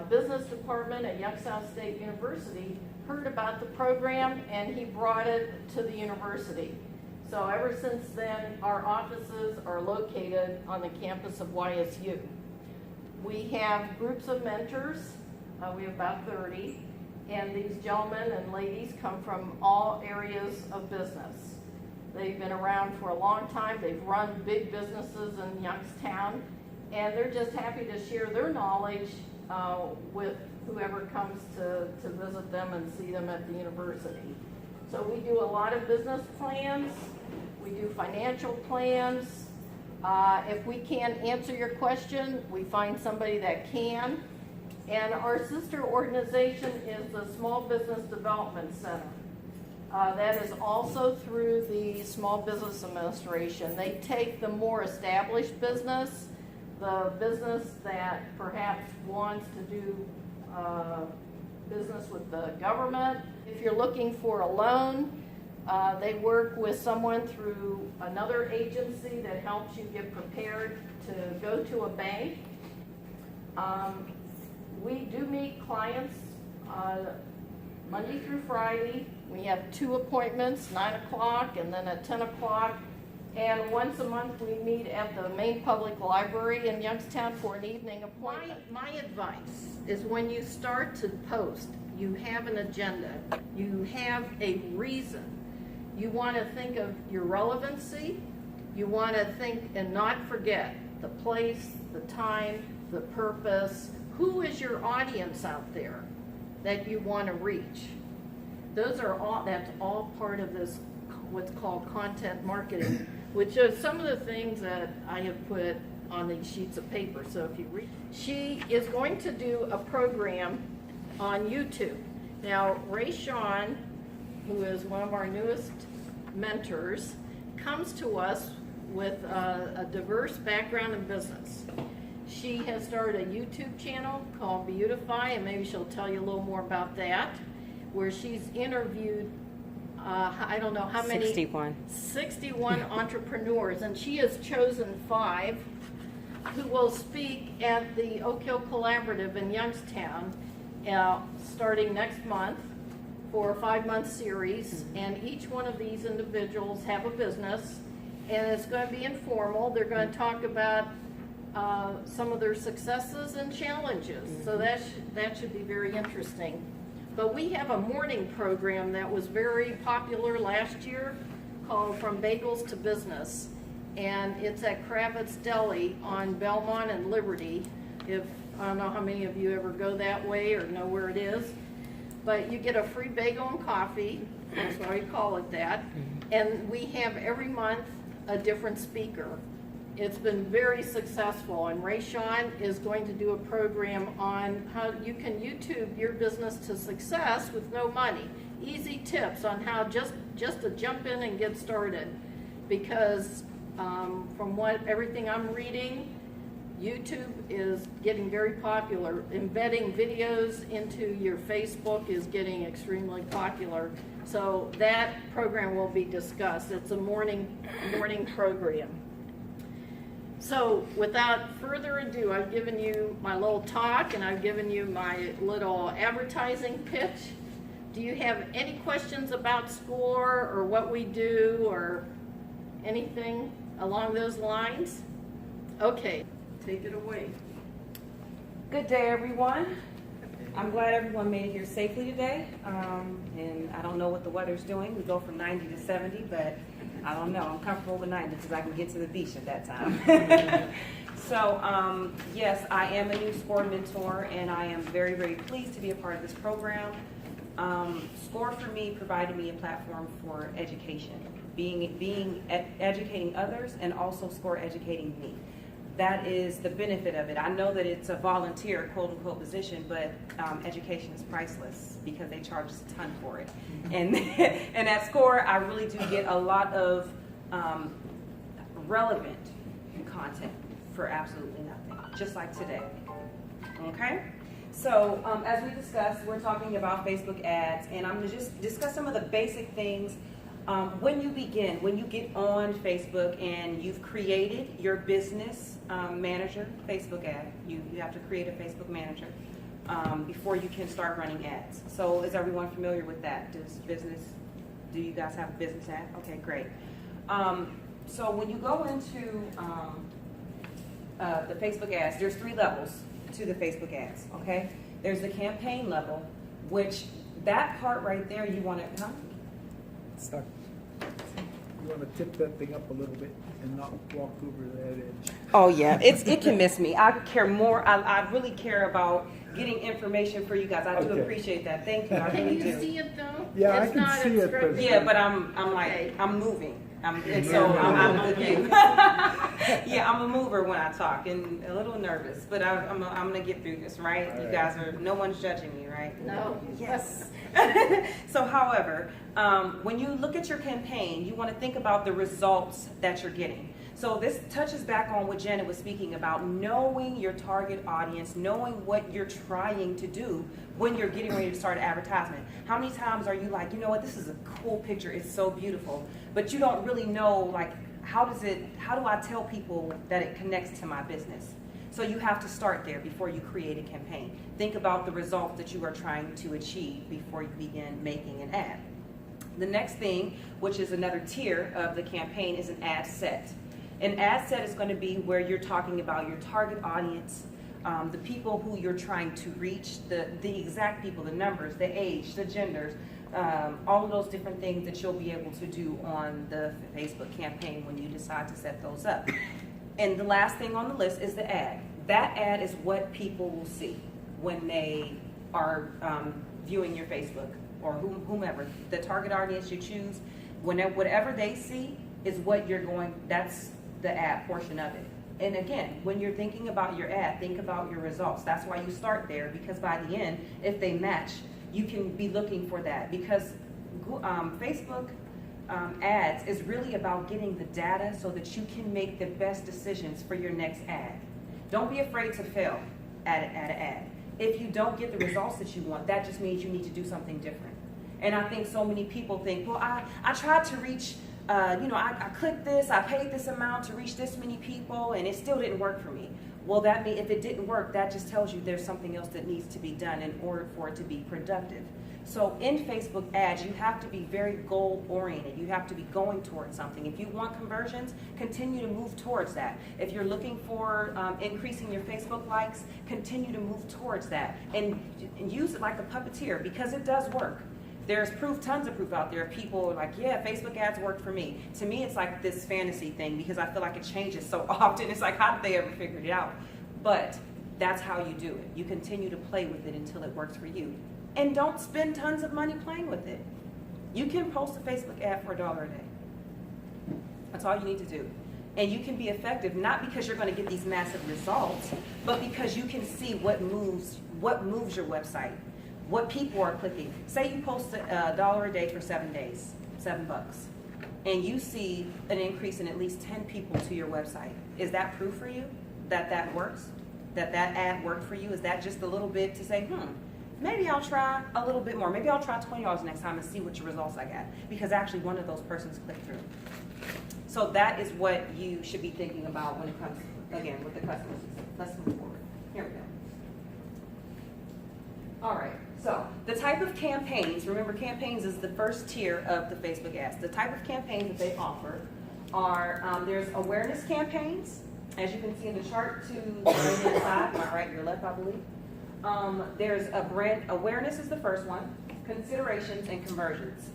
business department at Youngstown State University heard about the program, and he brought it to the university. So ever since then, our offices are located on the campus of YSU. We have groups of mentors. We have about 30, and these gentlemen and ladies come from all areas of business. They've been around for a long time. They've run big businesses in Youngstown, and they're just happy to share their knowledge with whoever comes to visit them and see them at the university. So we do a lot of business plans. We do financial plans. If we can't answer your question, we find somebody that can. And our sister organization is the Small Business Development Center. That is also through the Small Business Administration. They take the more established business, the business that perhaps wants to do business with the government. If you're looking for a loan, they work with someone through another agency that helps you get prepared to go to a bank. We do meet clients Monday through Friday. We have 2 appointments, 9 o'clock and then at 10 o'clock. And once a month we meet at the main public library in Youngstown for an evening appointment. My advice is when you start to post, you have an agenda, you have a reason. You want to think of your relevancy. You want to think and not forget the place, the time, the purpose. Who is your audience out there that you want to reach? That's all part of this, what's called content marketing, which is some of the things that I have put on these sheets of paper. So if you read, she is going to do a program on YouTube. Now, Rayshone, who is one of our newest mentors, comes to us with a diverse background in business. She has started a YouTube channel called Beautify, and maybe she'll tell you a little more about that, where she's interviewed, I don't know how many. 61 entrepreneurs, and she has chosen 5 who will speak at the Oak Hill Collaborative in Youngstown starting next month for a 5-month series. And each one of these individuals have a business, and it's going to be informal. They're going to talk about some of their successes and challenges. So that should be very interesting. But we have a morning program that was very popular last year called From Bagels to Business. And it's at Kravitz Deli on Belmont and Liberty. I don't know how many of you ever go that way or know where it is. But you get a free bagel and coffee. That's why we call it that. And we have every month a different speaker. It's been very successful, and Rayshone is going to do a program on how you can YouTube your business to success with no money. Easy tips on how just to jump in and get started. Because from everything I'm reading, YouTube is getting very popular. Embedding videos into your Facebook is getting extremely popular. So that program will be discussed. It's a morning program. So without further ado, I've given you my little talk and I've given you my little advertising pitch. Do you have any questions about SCORE or what we do or anything along those lines? Okay, take it away. Good day, everyone. I'm glad everyone made it here safely today. And I don't know what the weather's doing. We go from 90 to 70, but I don't know. I'm comfortable with 90 because I can get to the beach at that time. So, yes, I am a new SCORE mentor, and I am very, very pleased to be a part of this program. SCORE for me provided me a platform for education, educating others, and also SCORE educating me. That is the benefit of it. I know that it's a volunteer, quote unquote, position, but education is priceless because they charge us a ton for it. And at SCORE, I really do get a lot of relevant content for absolutely nothing, just like today. Okay? So as we discussed, we're talking about Facebook ads, and I'm going to just discuss some of the basic things. When you get on Facebook and you've created your business manager Facebook ad, you have to create a Facebook manager. before you can start running ads. So is everyone familiar with that? Do you guys have a business ad? Okay, great. So when you go into the Facebook ads, there's 3 levels to the Facebook ads, okay? There's the campaign level, which that part right there you want to, Stuck. You want to tip that thing up a little bit and not walk over that edge. Oh yeah, it can miss me. I care more. I really care about getting information for you guys. I do Okay. appreciate that. Thank you. I Can really you do. see it though? Yeah, I It's can not see it, obstructed. but- Yeah, but I'm like Okay. I'm moving. And so I'm with you. Yeah, I'm a mover when I talk and a little nervous, but I'm gonna get through this, right? You guys are. No one's judging me, right? No. Yes. So, however, when you look at your campaign, you want to think about the results that you're getting. So this touches back on what Janet was speaking about, knowing your target audience, knowing what you're trying to do when you're getting ready to start an advertisement. How many times are you like, you know what, this is a cool picture, it's so beautiful, but you don't really know, like, how do I tell people that it connects to my business? So you have to start there before you create a campaign. Think about the results that you are trying to achieve before you begin making an ad. The next thing, which is another tier of the campaign, is an ad set. An ad set is going to be where you're talking about your target audience, the people who you're trying to reach, the exact people, the numbers, the age, the genders, all of those different things that you'll be able to do on the Facebook campaign when you decide to set those up. And the last thing on the list is the ad. That ad is what people will see when they are viewing your Facebook or whomever. The target audience you choose, whatever they see is what you're going, that's the ad portion of it. And again, when you're thinking about your ad, think about your results. That's why you start there, because by the end, if they match, you can be looking for that. Because Facebook ads is really about getting the data so that you can make the best decisions for your next ad. Don't be afraid to fail at an ad. If you don't get the results that you want, that just means you need to do something different. And I think so many people think, well, I tried to reach, I clicked this, I paid this amount to reach this many people, and it still didn't work for me. Well, that means if it didn't work, that just tells you there's something else that needs to be done in order for it to be productive. So in Facebook ads, you have to be very goal-oriented. You have to be going towards something. If you want conversions, continue to move towards that. If you're looking for increasing your Facebook likes, continue to move towards that. And use it like a puppeteer, because it does work. There's proof, tons of proof out there. People are like, yeah, Facebook ads work for me. To me, it's like this fantasy thing, because I feel like it changes so often. It's like, how did they ever figure it out? But that's how you do it. You continue to play with it until it works for you. And don't spend tons of money playing with it. You can post a Facebook ad for $1 a day. That's all you need to do. And you can be effective, not because you're going to get these massive results, but because you can see what moves your website, what people are clicking. Say you post $1 a day for 7 days, $7, and you see an increase in at least 10 people to your website. Is that proof for you that that works? That ad worked for you? Is that just a little bit to say, maybe I'll try a little bit more. Maybe I'll try $20 next time and see what your results I got, because actually one of those persons clicked through. So that is what you should be thinking about when it comes, again, with the customers. Let's move forward. Here we go. All right, so the type of campaigns, remember campaigns is the first tier of the Facebook ads. The type of campaigns that they offer are, there's awareness campaigns, as you can see in the chart to the right-hand side, my right, your left, I believe. There's a brand awareness is the first one, considerations and conversions.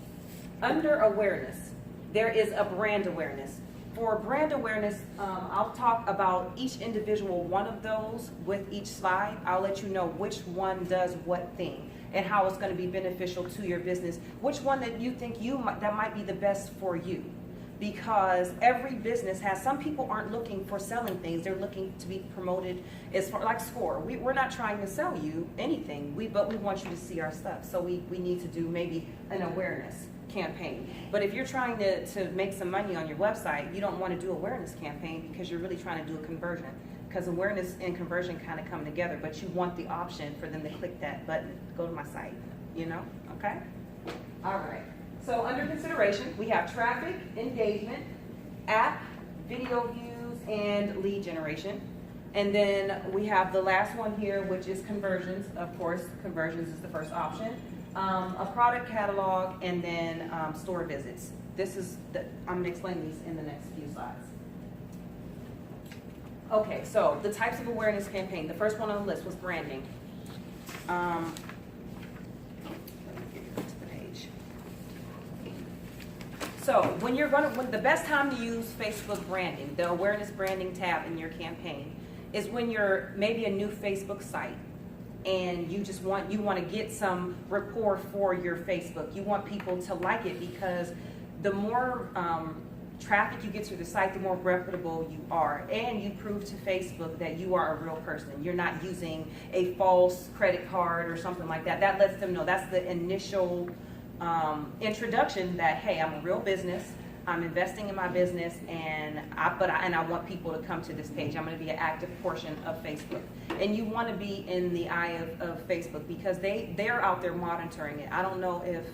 Under awareness, there is a brand awareness. For brand awareness, I'll talk about each individual one of those with each slide. I'll let you know which one does what thing and how it's going to be beneficial to your business, which one that you think that might be the best for you. Because every business has, some people aren't looking for selling things, they're looking to be promoted as far, like SCORE. We're not trying to sell you anything, but we want you to see our stuff. So we need to do maybe an awareness campaign. But if you're trying to make some money on your website, you don't want to do awareness campaign because you're really trying to do a conversion. Because awareness and conversion kind of come together, but you want the option for them to click that button, go to my site, okay? All right. So under consideration, we have traffic, engagement, app, video views, and lead generation. And then we have the last one here, which is conversions. Of course, conversions is the first option. A product catalog, and then store visits. I'm going to explain these in the next few slides. Okay, so the types of awareness campaign. The first one on the list was branding. Let me get to the page. So when the best time to use Facebook branding, the awareness branding tab in your campaign, is when you're maybe a new Facebook site and you want to get some rapport for your Facebook. You want people to like it because the more traffic you get to the site, the more reputable you are, and you prove to Facebook that you are a real person. You're not using a false credit card or something like that. That lets them know. That's the initial introduction that, hey, I'm a real business. I'm investing in my business, and I want people to come to this page. I'm going to be an active portion of Facebook. And you want to be in the eye of Facebook because they're out there monitoring it. I don't know if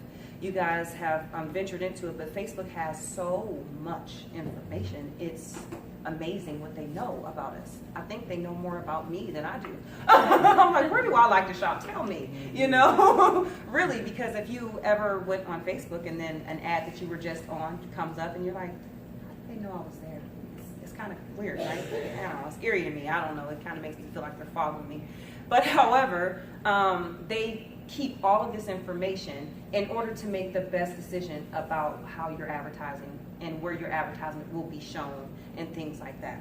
you guys have ventured into it, but Facebook has so much information. It's amazing what they know about us. I think they know more about me than I do. I'm like, where do I like to shop? Tell me, really, because if you ever went on Facebook and then an ad that you were just on comes up and you're like, how did they know I was there? It's kind of weird, right? I don't know, it's eerie to me. I don't know, it kind of makes me feel like they're following me. But however, they keep all of this information in order to make the best decision about how you're advertising and where your advertisement will be shown and things like that.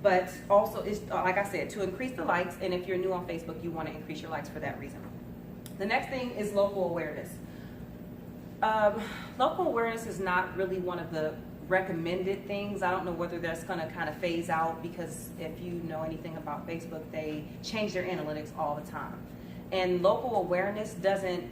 But also, it's like I said, to increase the likes, and if you're new on Facebook, you want to increase your likes for that reason. The next thing is local awareness. Local awareness is not really one of the recommended things. I don't know whether that's going to kind of phase out because if you know anything about Facebook, they change their analytics all the time. And local awareness doesn't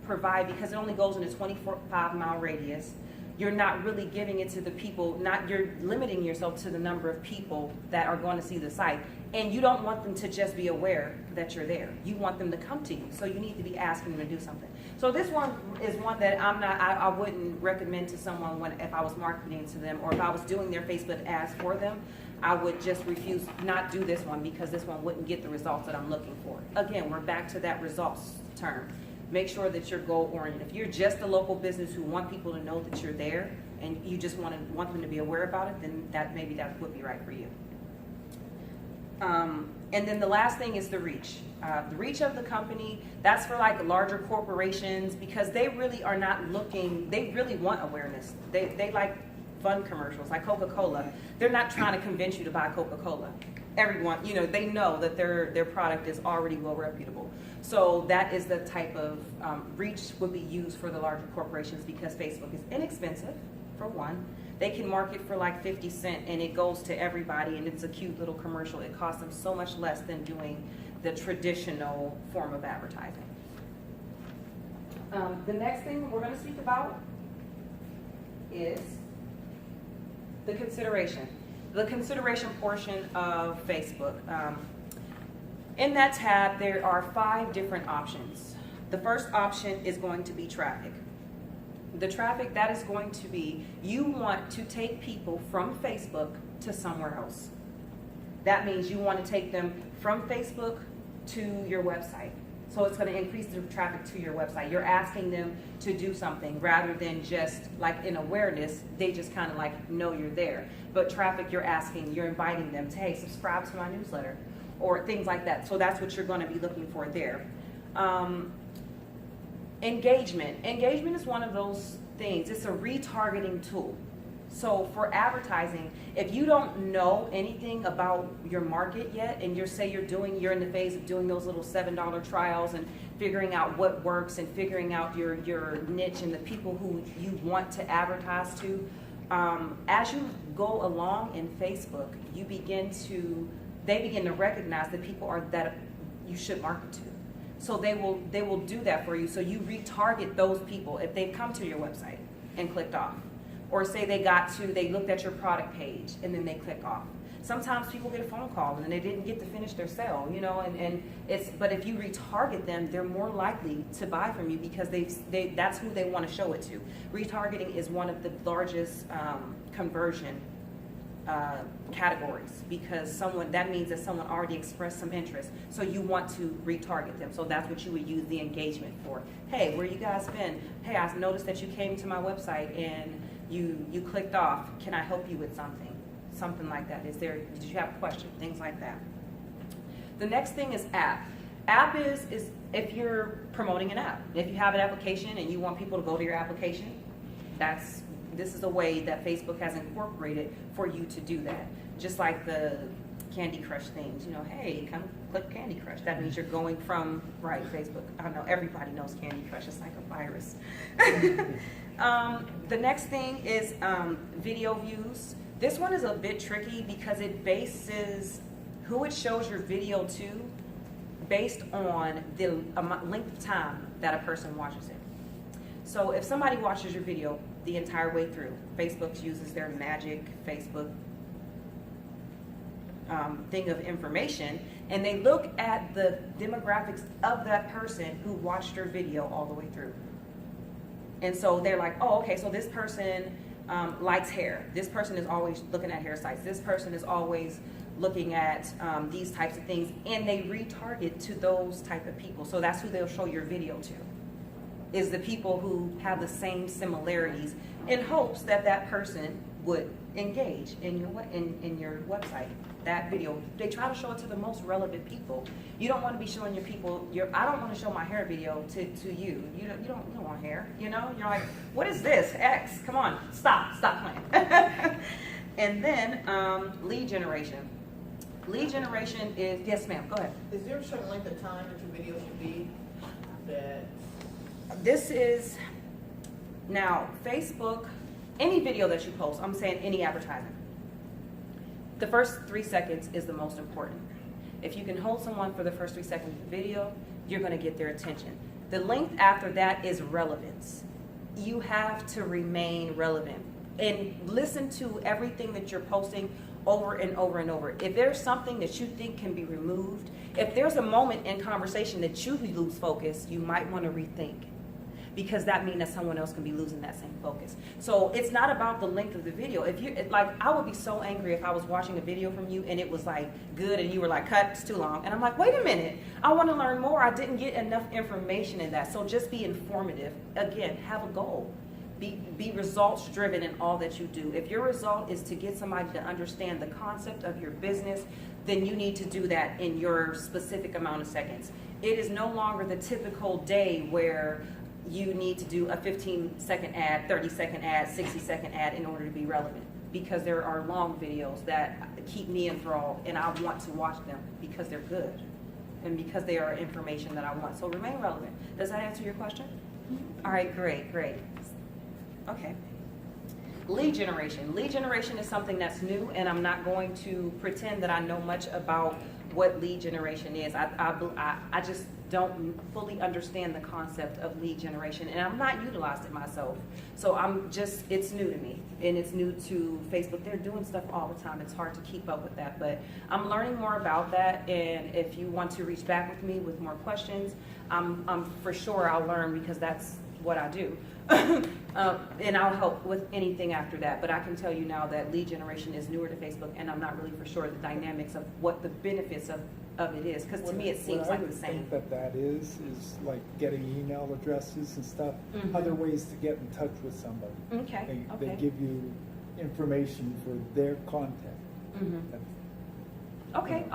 provide, because it only goes in a 25-mile radius, you're not really giving it to the people, you're limiting yourself to the number of people that are going to see the site. And you don't want them to just be aware that you're there. You want them to come to you. So you need to be asking them to do something. So this one is one that I wouldn't recommend to someone if I was marketing to them, or if I was doing their Facebook ads for them. I would just not do this one because this one wouldn't get the results that I'm looking for. Again, we're back to that results term. Make sure that you're goal oriented. If you're just a local business who want people to know that you're there and you just want them to be aware about it, then that would be right for you. And then the last thing is the reach. The reach of the company, that's for like larger corporations because they really are not looking, they really want awareness. They like fun commercials like Coca-Cola. They're not trying to convince you to buy Coca-Cola. Everyone, they know that their product is already well reputable. So that is the type of reach would be used for the larger corporations because Facebook is inexpensive, for one. They can market for like 50 cents and it goes to everybody and it's a cute little commercial. It costs them so much less than doing the traditional form of advertising. The next thing we're going to speak about is the consideration. The consideration portion of Facebook. In that tab, there are 5 different options. The first option is going to be traffic. The traffic, that is going to be, you want to take people from Facebook to somewhere else. That means you want to take them from Facebook to your website. So it's going to increase the traffic to your website. You're asking them to do something rather than just like in awareness, they just kind of like know you're there. But traffic, you're inviting them to, hey, subscribe to my newsletter or things like that. So that's what you're going to be looking for there. Engagement. Engagement is one of those things. It's a retargeting tool. So for advertising, if you don't know anything about your market yet, and you're in the phase of doing those little $7 trials and figuring out what works and figuring out your niche and the people who you want to advertise to, as you go along in Facebook, they begin to recognize the people that you should market to. So they will do that for you. So you retarget those people if they've come to your website and clicked off. Or say they looked at your product page and then they click off. Sometimes people get a phone call and they didn't get to finish their sale, but if you retarget them, they're more likely to buy from you because that's who they want to show it to. Retargeting is one of the largest conversion categories, because that means that someone already expressed some interest. So you want to retarget them. So that's what you would use the engagement for. Hey, where you guys been? Hey, I noticed that you came to my website and you clicked off. Can I help you with something? Something like that. Did you have a question? Things like that. The next thing is app. App is if you're promoting an app. If you have an application and you want people to go to your application, this is a way that Facebook has incorporated for you to do that. Just like the Candy Crush things, hey, come click Candy Crush. That means you're going from, right, Facebook. I don't know, everybody knows Candy Crush. It's like a virus. The next thing is video views. This one is a bit tricky because it bases who it shows your video to based on the length of time that a person watches it. So if somebody watches your video the entire way through, Facebook uses their magic Facebook thing of information, and they look at the demographics of that person who watched your video all the way through. And so they're like, oh, okay, so this person likes hair. This person is always looking at hair sites. This person is always looking at these types of things, and they retarget to those type of people. So that's who they'll show your video to, is the people who have the same similarities, in hopes that that person would engage in your website. That video, they try to show it to the most relevant people. You don't want to be showing your people I don't want to show my hair video to you. You don't want hair, You're like, what is this? X, come on, stop playing. And then lead generation. Lead generation is, yes ma'am, go ahead. Is there a certain length of time that your video should be? This is, now Facebook, any video that you post, I'm saying any advertising, the first 3 seconds is the most important. If you can hold someone for the first 3 seconds of the video, you're going to get their attention. The length after that is relevance. You have to remain relevant and listen to everything that you're posting over and over and over. If there's something that you think can be removed, if there's a moment in conversation that you lose focus, you might want to rethink, because that means that someone else can be losing that same focus. So it's not about the length of the video. I would be so angry if I was watching a video from you and it was like good and you were like, cut, it's too long. And I'm like, wait a minute, I want to learn more. I didn't get enough information in that. So just be informative. Again, have a goal. Be results driven in all that you do. If your result is to get somebody to understand the concept of your business, then you need to do that in your specific amount of seconds. It is no longer the typical day where you need to do a 15-second ad, 30-second ad, 60-second ad in order to be relevant, because there are long videos that keep me enthralled and I want to watch them because they're good and because they are information that I want. So remain relevant. Does that answer your question? All right, great. Okay. Lead generation. Lead generation is something that's new, and I'm not going to pretend that I know much about what lead generation is. I just don't fully understand the concept of lead generation, and I'm not utilized it myself. So it's new to me, and it's new to Facebook. They're doing stuff all the time. It's hard to keep up with that, but I'm learning more about that, and if you want to reach back with me with more questions, I'm for sure I'll learn, because that's what I do. And I'll help with anything after that, but I can tell you now that lead generation is newer to Facebook, and I'm not really for sure the dynamics of what the benefits of it is, because to me it seems like the same. What I think that is like getting email addresses and stuff, other ways to get in touch with somebody. Okay. They give you information for their content. Okay.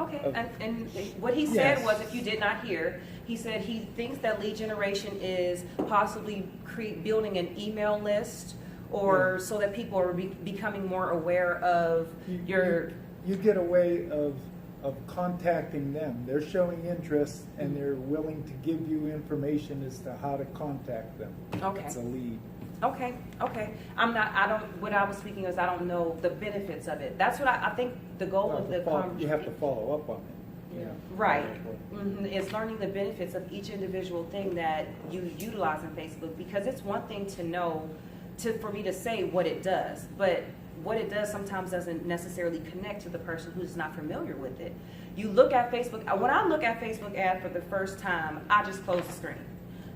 And what he said was, if you did not hear, he said he thinks that lead generation is possibly building an email list, or so that people are becoming more aware of you get a way of contacting them. They're showing interest and they're willing to give you information as to how to contact them. Okay. It's a lead. Okay. What I was speaking is, I don't know the benefits of it. That's what I think the goal of the conversation. You have to follow up on it. Yeah. Right. It's learning the benefits of each individual thing that you utilize in Facebook, because it's one thing to know, for me to say what it does, but what it does sometimes doesn't necessarily connect to the person who's not familiar with it. You look at Facebook, when I look at Facebook ad for the first time, I just close the screen.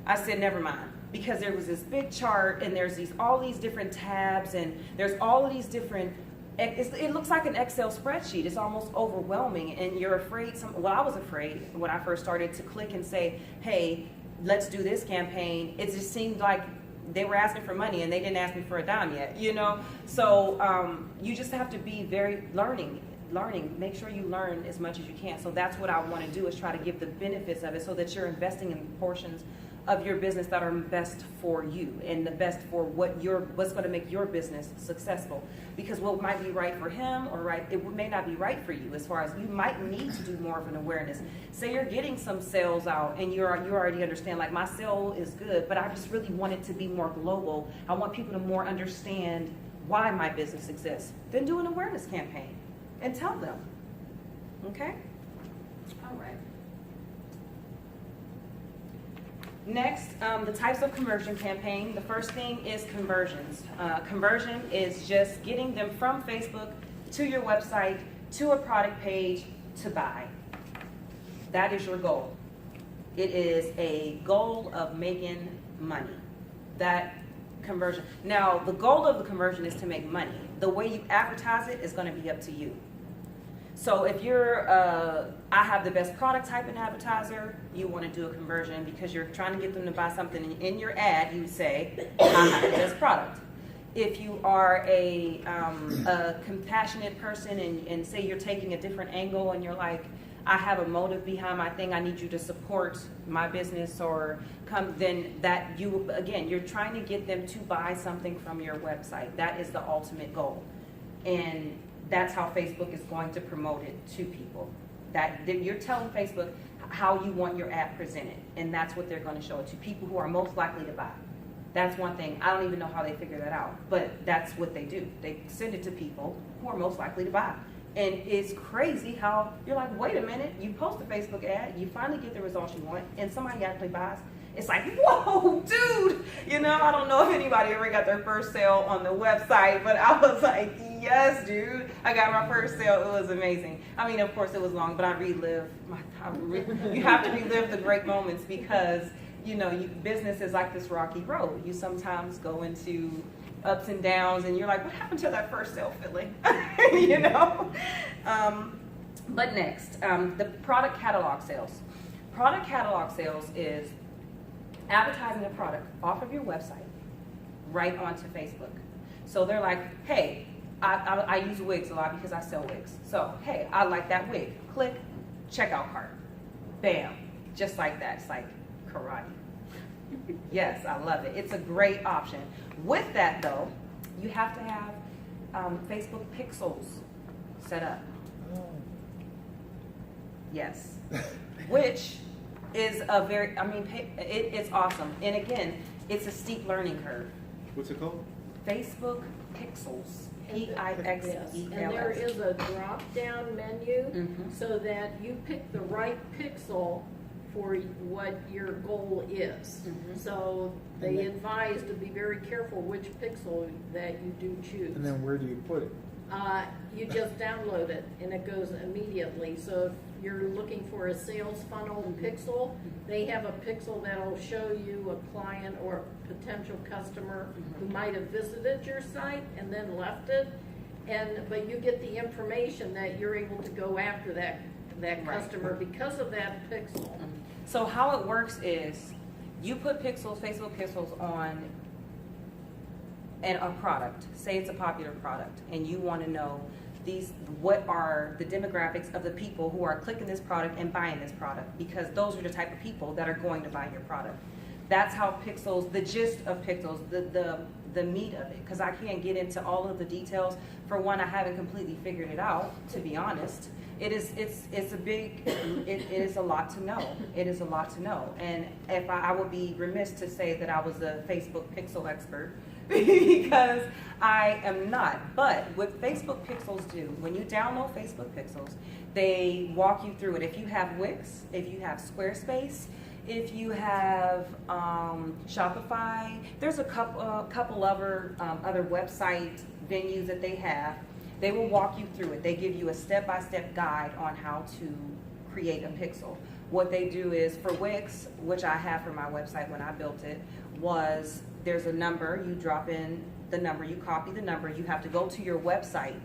I said, never mind, because there was this big chart, and there's all these different tabs, and there's all of these different it looks like an Excel spreadsheet. It's almost overwhelming, and you're afraid. Well, I was afraid when I first started to click and say, "Hey, let's do this campaign." It just seemed like they were asking for money, and they didn't ask me for a dime yet. You know, so you just have to be very learning. Make sure you learn as much as you can. So that's what I want to do, is try to give the benefits of it, so that you're investing in portions of your business that are best for you and the best for what's going to make your business successful. Because what might be right for him it may not be right for you, as far as you might need to do more of an awareness. Say you're getting some sales out and you already understand, like, my sale is good, but I just really want it to be more global. I want people to more understand why my business exists. Then do an awareness campaign and tell them. Okay? All right. Next, the types of conversion campaign. The first thing is conversions. Conversion is just getting them from Facebook to your website, to a product page, to buy. That is your goal. It is a goal of making money. That conversion. Now, the goal of the conversion is to make money. The way you advertise it is going to be up to you. So if you're, I have the best product type in advertiser, you want to do a conversion because you're trying to get them to buy something. In your ad, you say, I have the best product. If you are a compassionate person and say you're taking a different angle and you're like, I have a motive behind my thing, I need you to support my business or come, then that you're trying to get them to buy something from your website. That is the ultimate goal. And that's how Facebook is going to promote it to people. That you're telling Facebook how you want your ad presented, and that's what they're going to show it to people who are most likely to buy. That's one thing. I don't even know how they figure that out, but that's what they do. They send it to people who are most likely to buy. And it's crazy how you're like, wait a minute, you post a Facebook ad, you finally get the results you want, and somebody actually buys. It's like, whoa, dude! You know, I don't know if anybody ever got their first sale on the website, but I was like, yes, dude. I got my first sale. It was amazing. I mean, of course, it was long, but I relived. You have to relive the great moments because, you know, business is like this rocky road. You sometimes go into ups and downs, and you're like, what happened to that first sale feeling? You know? But next, the product catalog sales. Product catalog sales is advertising a product off of your website right onto Facebook. So they're like, hey, I use wigs a lot because I sell wigs. So, hey, I like that wig. Click, checkout cart. Bam. Just like that. It's like karate. Yes, I love it. It's a great option. With that, though, you have to have Facebook pixels set up. Yes. Which is it's awesome. And again, it's a steep learning curve. What's it called? Facebook pixels. Yes. Pixels. And there is a drop-down menu so that you pick the right pixel for what your goal is. So they advise to be very careful which pixel that you do choose. And then where do you put it? You just download it and it goes immediately. So if you're looking for a sales funnel pixel, they have a pixel that'll show you a client or a potential customer who might have visited your site and then left it. But you get the information that you're able to go after that customer because of that pixel. So how it works is you put pixels, Facebook pixels on a product. Say it's a popular product and you want to know what are the demographics of the people who are clicking this product and buying this product, because those are the type of people that are going to buy your product. That's how pixels, the gist of pixels, the meat of it, because I can't get into all of the details. For one, I haven't completely figured it out, to be honest. It is a lot to know. It is a lot to know. And if I would be remiss to say that I was a Facebook pixel expert, because I am not. But what Facebook pixels do, when you download Facebook pixels, they walk you through it. If you have Wix, if you have Squarespace, if you have Shopify, there's a couple other website venues that they have. They will walk you through it. They give you a step-by-step guide on how to create a pixel. What they do is, for Wix, which I have for my website when I built it, was there's a number, you drop in the number, you copy the number, you have to go to your website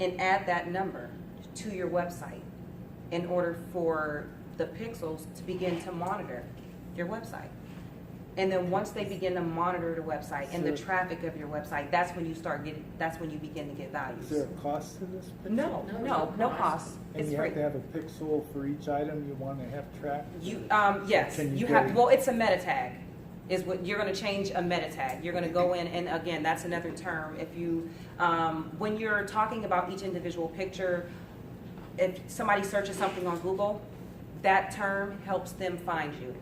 and add that number to your website in order for the pixels to begin to monitor your website. And then once they begin to monitor the website and the So- traffic of your website, that's when you begin to get Is values. there a cost to this pixel? No cost. And It's you free. have to have a pixel for each item you want to have tracked? Yes, Can you you have, get- well, it's a meta tag, is what, you're gonna change a meta tag. You're gonna go in, and again, that's another term. If you, when you're talking about each individual picture, if somebody searches something on Google, that term helps them find you.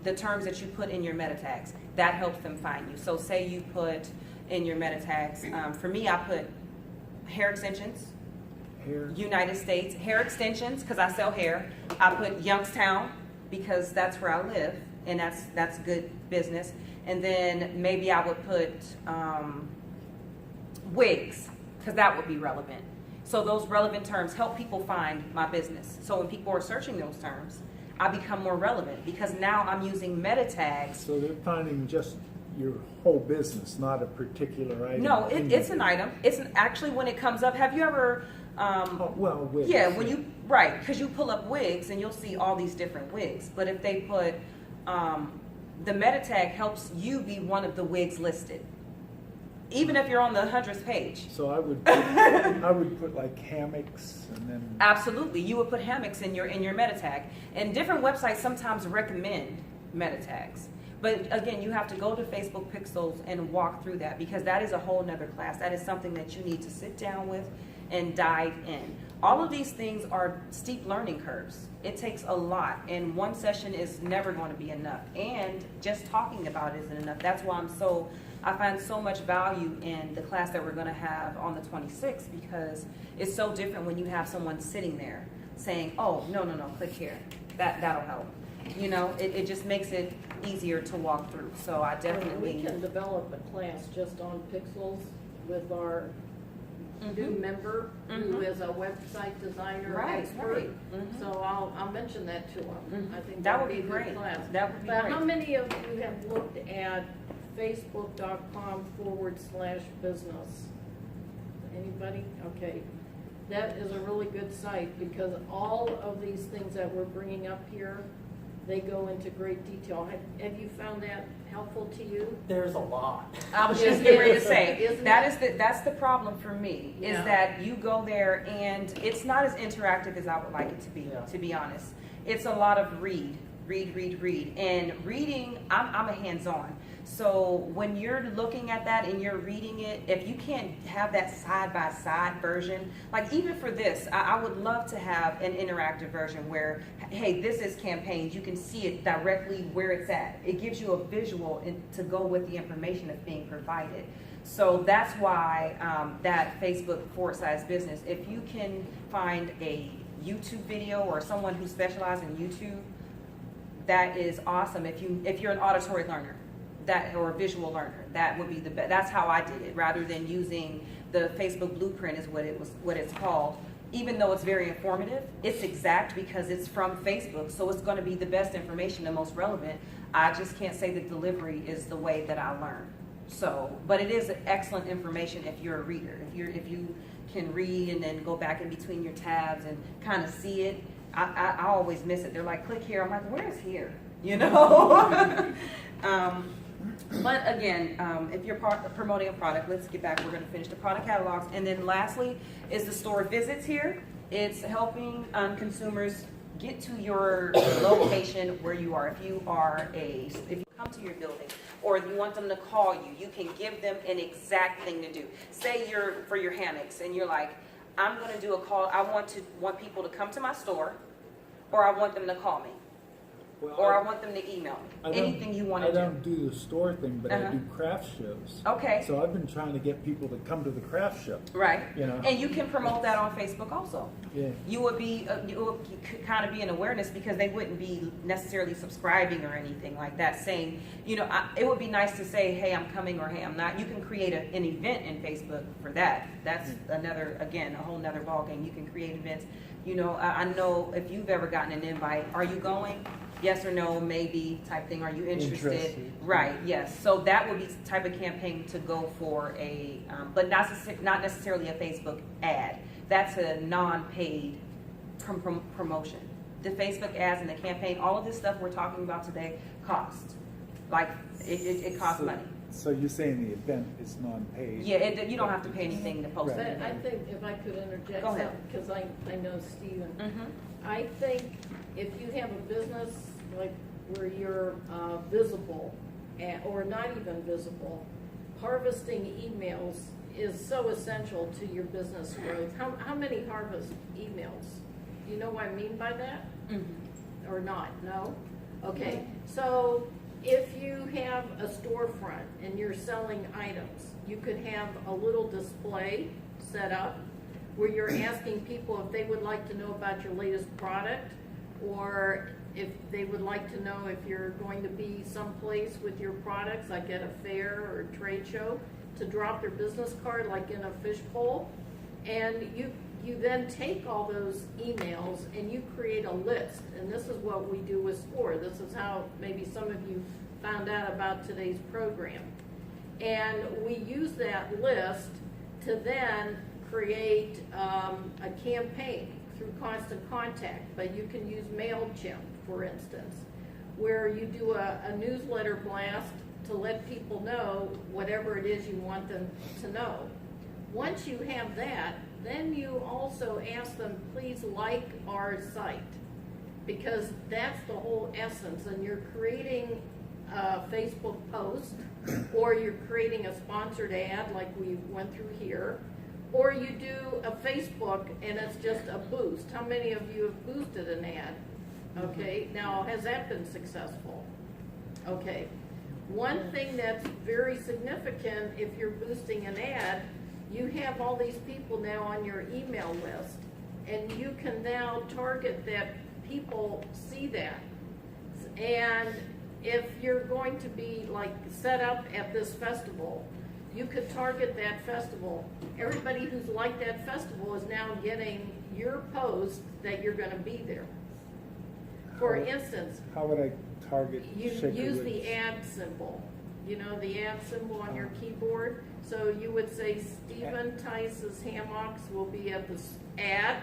The terms that you put in your meta tags, that helps them find you. So say you put in your meta tags, for me, I put hair extensions, Here? United States, hair extensions, because I sell hair. I put Youngstown, because that's where I live, and that's good business. And then maybe I would put wigs, because that would be relevant. So those relevant terms help people find my business. So when people are searching those terms, I become more relevant, because now I'm using meta tags. So they're finding just your whole business, not a particular item? No, it's an item. Actually, when it comes up, have you ever... Oh, well, wigs. Yeah, when you, right, because you pull up wigs and you'll see all these different wigs. But if they put, the meta tag helps you be one of the wigs listed, even if you're on the 100th page. So I would put like hammocks and then... Absolutely, you would put hammocks in your meta tag. And different websites sometimes recommend meta tags. But again, you have to go to Facebook Pixels and walk through that, because that is a whole nother class. That is something that you need to sit down with and dive in. All of these things are steep learning curves. It takes a lot, and one session is never going to be enough. And just talking about it isn't enough. That's why I find so much value in the class that we're going to have on the 26th, because it's so different when you have someone sitting there saying, oh, no, click here. That'll help. You know, it just makes it easier to walk through. So I definitely... We can develop a class just on pixels with our new member who is a website designer expert. Right. So I'll mention that to them. I think That that would would be be a great. good class. That would be But great. how many of you have looked at facebook.com/business? Anybody? Okay. That is a really good site, because all of these things that we're bringing up here, they go into great detail. Have you found that helpful to you? There's a lot. I was just getting ready to say, Isn't that's the problem for me, is Yeah. that you go there and it's not as interactive as I would like it Yeah. to be honest. It's a lot of read. And reading, I'm a hands-on. So when you're looking at that and you're reading it, if you can't have that side-by-side version, like even for this, I would love to have an interactive version where, hey, this is campaigns. You can see it directly where it's at. It gives you a visual to go with the information that's being provided. So that's why that Facebook/business, if you can find a YouTube video or someone who specializes in YouTube, that is awesome. If you're an auditory learner, or a visual learner, that would be the best. That's how I did it, rather than using the Facebook Blueprint is what it's called. Even though it's very informative, it's exact because it's from Facebook, so it's going to be the best information, the most relevant. I just can't say the delivery is the way that I learn. So, but it is excellent information if you're a reader. If you can read and then go back in between your tabs and kind of see it. I always miss it. They're like, click here. I'm like, where is here? You know? But again, if you're promoting a product, let's get back. We're going to finish the product catalogs. And then lastly is the store visits here. It's helping consumers get to your location where you are. If you come to your building or you want them to call you, you can give them an exact thing to do. Say you're for your hammocks and you're like, I'm going to do a call. I want people to come to my store, or I want them to call me, Well, or I want them to email me. Anything you want to do. I don't do the store thing, but I do craft shows. Okay. So I've been trying to get people to come to the craft show. Right. You know. And you can promote that on Facebook also. Yeah. You would kind of be an awareness, because they wouldn't be necessarily subscribing or anything like that, saying, you know, it would be nice to say, hey, I'm coming, or hey, I'm not. You can create an event in Facebook for that. That's a whole nother ballgame. You can create events. You know, I know if you've ever gotten an invite, are you going? yes or no, maybe type thing. Are you interested? Interested. Right. Yes. So that would be the type of campaign to go for a, but not necessarily a Facebook ad. That's a non-paid promotion. The Facebook ads and the campaign, all of this stuff we're talking about today cost. Like it costs So- money. So you're saying the event is non-paid? Yeah, you don't have to pay anything to post But it. I think if I could interject Go ahead. something, because I know Stephen. Mhm. I think if you have a business like where you're visible, or not even visible, harvesting emails is so essential to your business growth. How many harvest emails? Do you know what I mean by that? Mhm. Or not? No? Okay, so if you have a storefront and you're selling items, you could have a little display set up where you're asking people if they would like to know about your latest product, or if they would like to know if you're going to be someplace with your products, like at a fair or a trade show, to drop their business card like in a fishbowl. And you then take all those emails and you create a list. And this is what we do with SCORE. This is how maybe some of you found out about today's program. And we use that list to then create a campaign through Constant Contact. But you can use MailChimp, for instance, where you do a newsletter blast to let people know whatever it is you want them to know. Once you have that, then you also ask them, please like our site, because that's the whole essence. And you're creating a Facebook post, or you're creating a sponsored ad like we went through here, or you do a Facebook and it's just a boost. How many of you have boosted an ad? Okay, now has that been successful? Okay, one thing that's very significant if you're boosting an ad, you have all these people now on your email list, and you can now target that people see that. And if you're going to be like set up at this festival, you could target that festival. Everybody who's like that festival is now getting your post that you're gonna be there. For instance, How would I target you Shaker use Woods? the ad symbol, you know, the ad symbol on your keyboard. So you would say Stephen Tice's hammocks will be at the ad,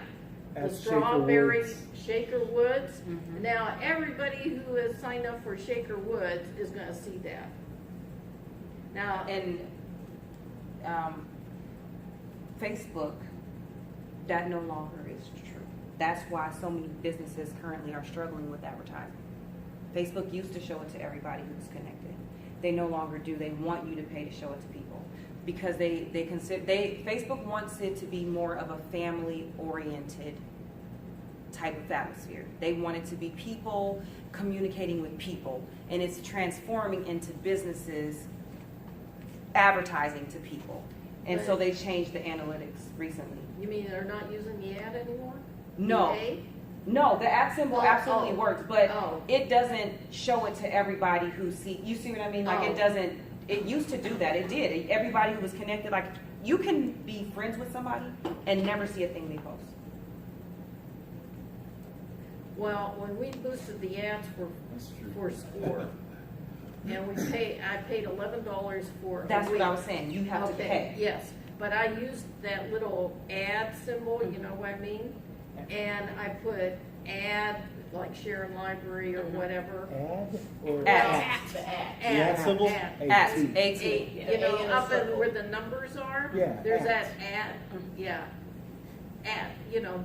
the At Shaker Strawberry Woods. Shaker Woods. Mhm. Now, everybody who has signed up for Shaker Woods is gonna see that. Now, And Facebook, that no longer is true. That's why so many businesses currently are struggling with advertising. Facebook used to show it to everybody who was connected. They no longer do. They want you to pay to show it to people because Facebook wants it to be more of a family-oriented type of atmosphere. They want it to be people communicating with people, and it's transforming into businesses advertising to people. And so they changed the analytics recently. you mean they're not using the ad anymore? No, EA? no, the ad symbol Oh, absolutely oh, works, but oh. it doesn't show it to everybody who you see what I mean? Like Oh. it doesn't, it used to do that, it did. Everybody who was connected, like you can be friends with somebody and never see a thing they post. Well, when we boosted the ads That's true. for SCORE, and I paid $11 for a That's what week. I was saying, you have to Okay, pay. yes, but I used that little ad symbol, you know what I mean? And I put ad, like Sharon Library or whatever. Ad or Ad. The ad. The ad symbol? Ad. At AT. AT. You know, A in a up in circle. where the numbers are. Yeah, There's at. that ad, yeah. Ad, you know,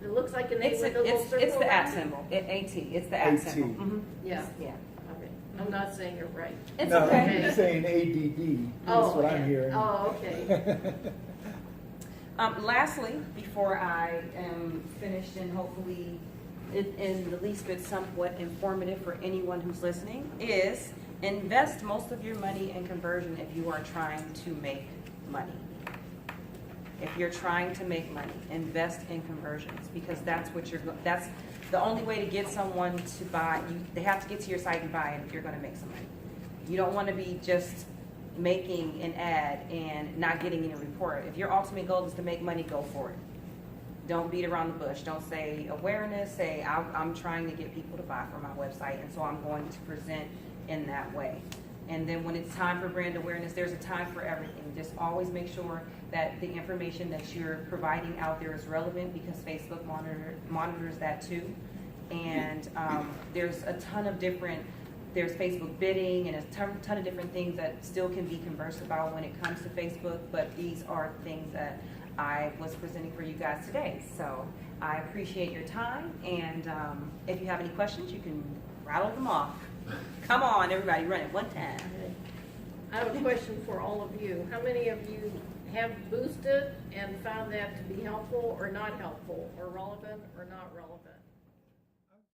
it looks like an A It's, with a little circle. it's the at around it. symbol, AT, it's the at AT. symbol. Mhm. Yeah, Yeah. okay, I'm not saying it right. It's No, okay. you're saying ADD. That's what I'm hearing. Oh, okay. Lastly, before I am finished and hopefully in the least bit somewhat informative for anyone who's listening, is invest most of your money in conversion if you are trying to make money. If you're trying to make money, invest in conversions because that's the only way to get someone to buy. They have to get to your site and buy it if you're going to make some money. You don't want to be just making an ad and not getting any report. If your ultimate goal is to make money, go for it. Don't beat around the bush. Don't say awareness. Say I'm trying to get people to buy from my website, and so I'm going to present in that way. And then when it's time for brand awareness, there's a time for everything. Just always make sure that the information that you're providing out there is relevant, because Facebook monitors that too. And there's a ton of different, there's Facebook bidding and a ton of different things that still can be conversed about when it comes to Facebook, but these are things that I was presenting for you guys today. So I appreciate your time, and if you have any questions, you can rattle them off. Come on, everybody, run it one time. I have a question for all of you. How many of you have boosted and found that to be helpful or not helpful, or relevant or not relevant?